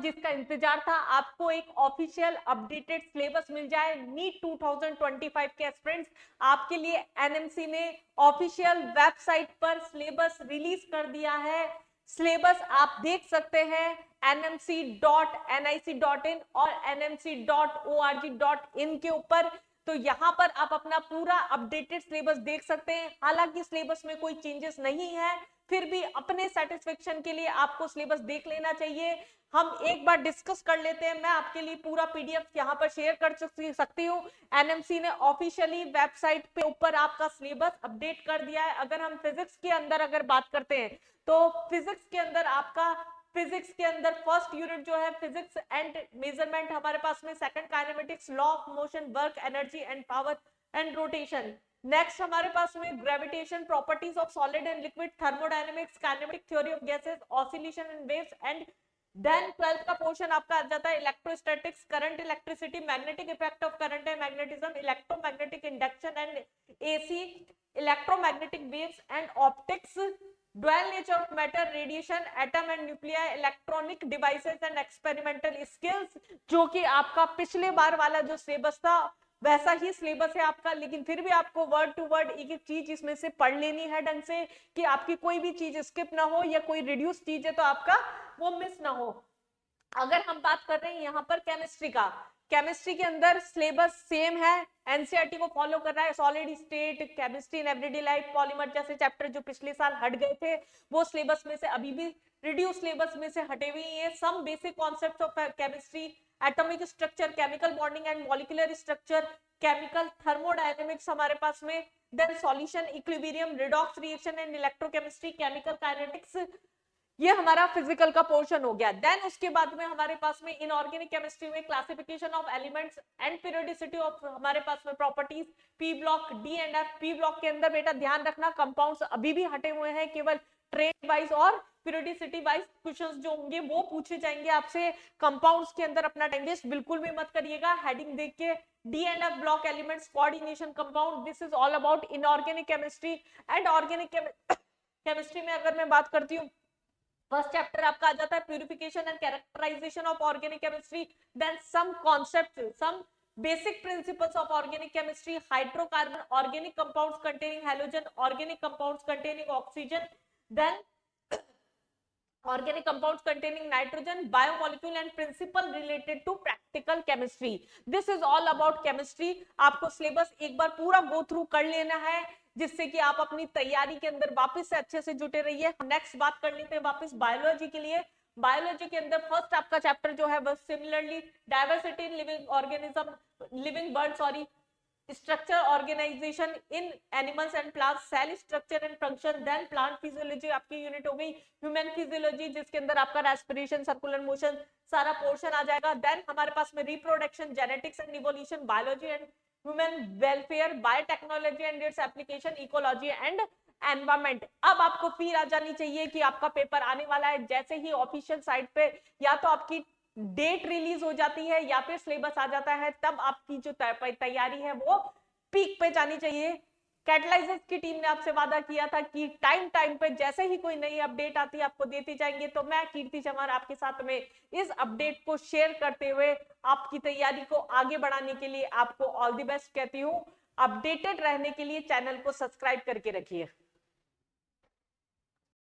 जिसका इंतजार था, आपको एक ऑफिशियल अपडेटेड सिलेबस मिल जाए नीट 2025 के एस्पिरेंट्स, आपके लिए एनएमसी ने ऑफिशियल वेबसाइट पर सिलेबस रिलीज कर दिया है। सिलेबस आप देख सकते हैं nmc.nic.in और nmc.org.in के ऊपर। तो यहां पर आप अपना पूरा अपडेटेड सिलेबस देख सकते हैं। हालांकि सिलेबस में कोई चेंजेस नहीं है, फिर भी अपने सेटिस्फेक्शन के लिए आपको सिलेबस देख लेना चाहिए। हम एक बार डिस्कस कर लेते हैं। मैं आपके लिए पूरा पीडीएफ यहां पर शेयर कर सकती हूँ। एनएमसी ने ऑफिशियली वेबसाइट पे ऊपर आपका सिलेबस अपडेट कर दिया है। अगर हम फिजिक्स के अंदर अगर बात करते हैं तो फिजिक्स के अंदर आपका फर्स्ट यूनिट जो है फिजिक्स एंड मेजरमेंट हमारे पास में, second kinematics, law of motion, work, energy and power and rotation. Next हमारे पास में gravitation, properties of solid and liquid, thermodynamics, kinematic theory of gases, oscillation and waves and then 12th का portion आपका आ जाता है electrostatics, current, electricity, magnetic effect of current and magnetism, electromagnetic induction and AC, electromagnetic waves and optics, dual nature of matter, radiation, atom and nuclear, electronic devices and experimental skills, जो कि आपका पिछले बार वाला जो सिलेबस था वैसा ही syllabus है आपका। लेकिन फिर भी आपको वर्ड टू वर्ड एक एक चीज इसमें से पढ़ लेनी है ढंग से, कि आपकी कोई भी चीज स्किप ना हो या कोई रिड्यूस चीज है तो आपका वो मिस ना हो। अगर हम बात कर रहे हैं यहाँ पर केमिस्ट्री का, केमिस्ट्री के अंदर सिलेबस सेम है, एनसीईआरटी को फॉलो कर रहा है। Solid state, chemistry in everyday life, polymer जैसे चैप्टर जो पिछले साल हट गए थे वो सिलेबस में से अभी भी रिड्यूस सिलेबस में से हटे हुए हैं। Some basic concepts of chemistry, atomic structure, chemical bonding and molecular structure, chemical thermodynamics हमारे पास में, then solution, equilibrium, redox reaction and electrochemistry, chemical kinetics, ये हमारा फिजिकल का पोर्शन हो गया। देन उसके बाद में हमारे पास में इनऑर्गेनिक केमिस्ट्री में classification of elements and periodicity of हमारे पास में properties, P block, D and F. P block के अंदर बेटा ध्यान रखना कंपाउंड्स अभी भी हटे हुए हैं, केवल ट्रेड वाइज और पीरियोडिसिटी वाइज क्वेश्चंस जो होंगे वो पूछे जाएंगे आपसे। कंपाउंड्स के अंदर अपना टाइम वेस्ट बिल्कुल भी मत करिएगा। हेडिंग देख के D and F block elements, coordination, compound, this is all about inorganic chemistry and organic chemistry में अगर मैं बात करती हूँ, फर्स्ट चैप्टर आपका आ जाता है purification and characterisation of organic chemistry, then some concepts, some basic principles of organic chemistry, hydrocarbon, organic compounds containing halogen, organic compounds containing oxygen, then organic compounds containing nitrogen, biomolecule and principle related to practical chemistry. This is all about chemistry. आपको syllabus एक बार पूरा go through कर लेना है, जिससे कि आप अपनी तैयारी के अंदर वापस से अच्छे से जुटे रहिए। नेक्स्ट बात कर लेते हैं वापस बायोलॉजी के लिए। बायोलॉजी के अंदर फर्स्ट आपका चैप्टर जो है वो similarly diversity in living organism, living bird sorry, structure organization in animals and plants, cell structure and function, then plant physiology आपकी यूनिट हो गई, ह्यूमन फिजियोलॉजी जिसके अंदर आपका रेस्पिरेशन, सर्कुलर मोशन सारा पोर्शन आ जाएगा। देन हमारे पास में reproduction, genetics and evolution, biology and human welfare, biotechnology and its application, ecology and environment. अब आपको फिर आ जानी चाहिए कि आपका पेपर आने वाला है। जैसे ही ऑफिशियल साइट पे या तो आपकी डेट रिलीज हो जाती है या फिर सिलेबस आ जाता है, तब आपकी जो तैयारी है वो पीक पे जानी चाहिए। कैटलाइजर्स की टीम ने आपसे वादा किया था कि टाइम टाइम पे जैसे ही कोई नई अपडेट आती है आपको देते जाएंगे। तो मैं कीर्ति चमार आपके साथ में इस अपडेट को शेयर करते हुए आपकी तैयारी को आगे बढ़ाने के लिए आपको ऑल द बेस्ट कहती हूँ। अपडेटेड रहने के लिए चैनल को सब्सक्राइब करके रखिए।